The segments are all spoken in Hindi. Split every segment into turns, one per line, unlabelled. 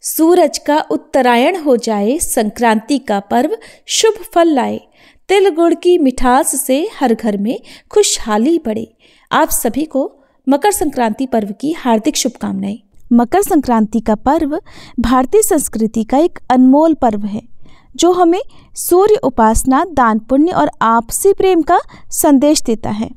सूरज का उत्तरायण हो जाए, संक्रांति का पर्व शुभ फल लाए, तिल गुड़ की मिठास से हर घर में खुशहाली बढ़े। आप सभी को मकर संक्रांति पर्व की हार्दिक शुभकामनाएं। मकर संक्रांति का पर्व भारतीय संस्कृति का एक अनमोल पर्व है जो हमें सूर्य उपासना, दान पुण्य और आपसी प्रेम का संदेश देता है।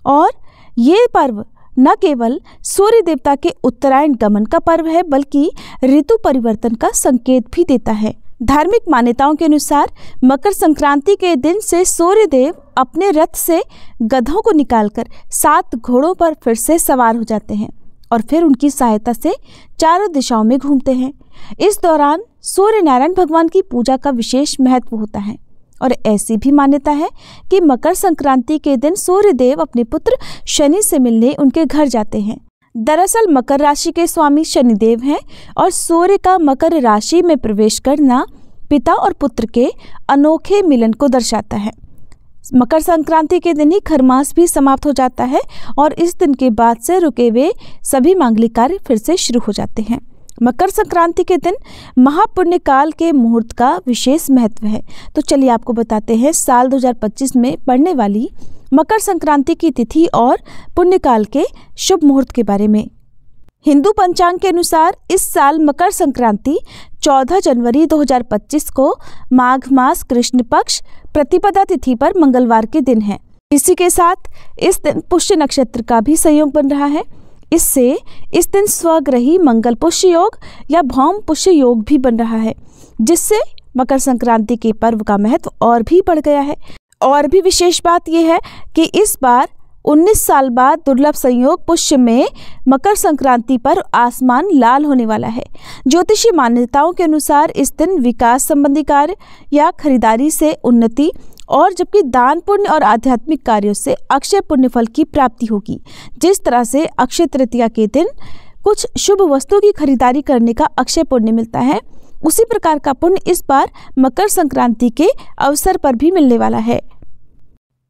और ये पर्व न केवल सूर्य देवता के उत्तरायण गमन का पर्व है बल्कि ऋतु परिवर्तन का संकेत भी देता है। धार्मिक मान्यताओं के अनुसार मकर संक्रांति के दिन से सूर्य देव अपने रथ से गधों को निकालकर 7 घोड़ों पर फिर से सवार हो जाते हैं और फिर उनकी सहायता से चारों दिशाओं में घूमते हैं। इस दौरान सूर्य नारायण भगवान की पूजा का विशेष महत्व होता है और ऐसी भी मान्यता है कि मकर संक्रांति के दिन सूर्य देव अपने पुत्र शनि से मिलने उनके घर जाते हैं। दरअसल मकर राशि के स्वामी शनिदेव हैं और सूर्य का मकर राशि में प्रवेश करना पिता और पुत्र के अनोखे मिलन को दर्शाता है। मकर संक्रांति के दिन ही खरमास भी समाप्त हो जाता है और इस दिन के बाद से रुके हुए सभी मांगलिक कार्य फिर से शुरू हो जाते हैं। मकर संक्रांति के दिन महापुण्य काल के मुहूर्त का विशेष महत्व है। तो चलिए आपको बताते हैं साल 2025 में पड़ने वाली मकर संक्रांति की तिथि और पुण्यकाल के शुभ मुहूर्त के बारे में। हिंदू पंचांग के अनुसार इस साल मकर संक्रांति 14 जनवरी 2025 को माघ मास कृष्ण पक्ष प्रतिपदा तिथि पर मंगलवार के दिन है। इसी के साथ इस दिन पुष्य नक्षत्र का भी संयोग बन रहा है। इससे इस दिन स्वग्रही मंगल पुष्य योग या भौम पुष्य योग भी बन रहा है, जिससे मकर संक्रांति के पर्व का महत्व और भी बढ़ गया है। और भी विशेष बात यह है कि इस बार 19 साल बाद दुर्लभ संयोग पुष्य में मकर संक्रांति पर आसमान लाल होने वाला है। ज्योतिषी मान्यताओं के अनुसार इस दिन विकास संबंधी कार्य या खरीदारी से उन्नति और जबकि दान पुण्य और आध्यात्मिक कार्यों से अक्षय पुण्य फल की प्राप्ति होगी। जिस तरह से अक्षय तृतीया के दिन कुछ शुभ वस्तुओं की खरीदारी करने का अक्षय पुण्य मिलता है, उसी प्रकार का पुण्य इस बार मकर संक्रांति के अवसर पर भी मिलने वाला है।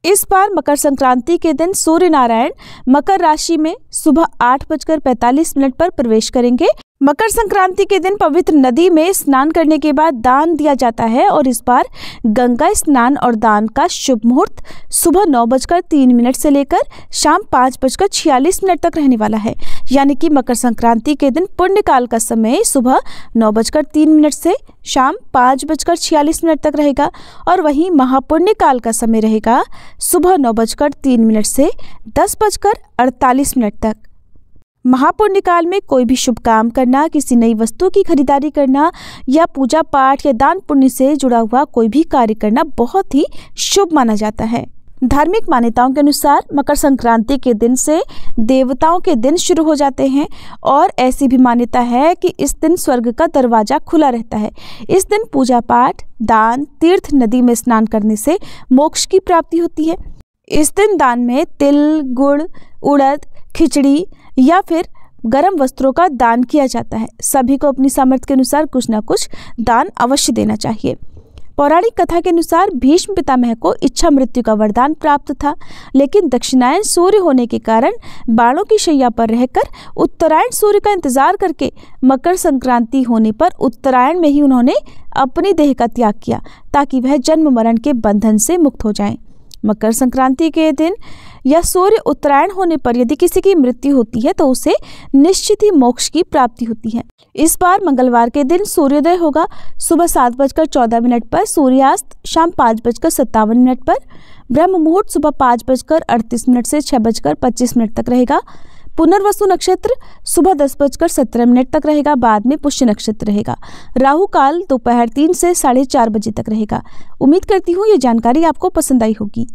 इस बार मकर संक्रांति के दिन सूर्य नारायण मकर राशि में सुबह 8:45 पर प्रवेश करेंगे। मकर संक्रांति के दिन पवित्र नदी में स्नान करने के बाद दान दिया जाता है और इस बार गंगा स्नान और दान का शुभ मुहूर्त सुबह 9:03 से लेकर शाम 5:46 तक रहने वाला है। यानी कि मकर संक्रांति के दिन पुण्यकाल का समय सुबह 9:03 से शाम 5:46 तक रहेगा और वहीं महापुण्य काल का समय रहेगा सुबह 9:03 से 10:48 तक। महापुण्य काल में कोई भी शुभ काम करना, किसी नई वस्तु की खरीदारी करना या पूजा पाठ या दान पुण्य से जुड़ा हुआ कोई भी कार्य करना बहुत ही शुभ माना जाता है। धार्मिक मान्यताओं के अनुसार मकर संक्रांति के दिन से देवताओं के दिन शुरू हो जाते हैं और ऐसी भी मान्यता है कि इस दिन स्वर्ग का दरवाजा खुला रहता है। इस दिन पूजा पाठ, दान, तीर्थ, नदी में स्नान करने से मोक्ष की प्राप्ति होती है। इस दिन दान में तिल, गुड़, उड़द, खिचड़ी या फिर गर्म वस्त्रों का दान किया जाता है। सभी को अपनी सामर्थ्य के अनुसार कुछ न कुछ दान अवश्य देना चाहिए। पौराणिक कथा के अनुसार भीष्म पितामह को इच्छा मृत्यु का वरदान प्राप्त था, लेकिन दक्षिणायन सूर्य होने के कारण बाणों की शैया पर रहकर उत्तरायण सूर्य का इंतजार करके मकर संक्रांति होने पर उत्तरायण में ही उन्होंने अपनी देह का त्याग किया ताकि वह जन्म मरण के बंधन से मुक्त हो जाएं। मकर संक्रांति के दिन या सूर्य उत्तरायण होने पर यदि किसी की मृत्यु होती है तो उसे निश्चित ही मोक्ष की प्राप्ति होती है। इस बार मंगलवार के दिन सूर्योदय होगा सुबह 7:14 पर, सूर्यास्त शाम 5:57 पर, ब्रह्म मुहूर्त सुबह 5:38 से 6:25 तक रहेगा। पुनर्वसु नक्षत्र सुबह 10:17 तक रहेगा। बाद में पुष्य नक्षत्र रहेगा। राहु काल दोपहर 3 से 4:30 बजे तक रहेगा। उम्मीद करती हूँ ये जानकारी आपको पसंद आई होगी।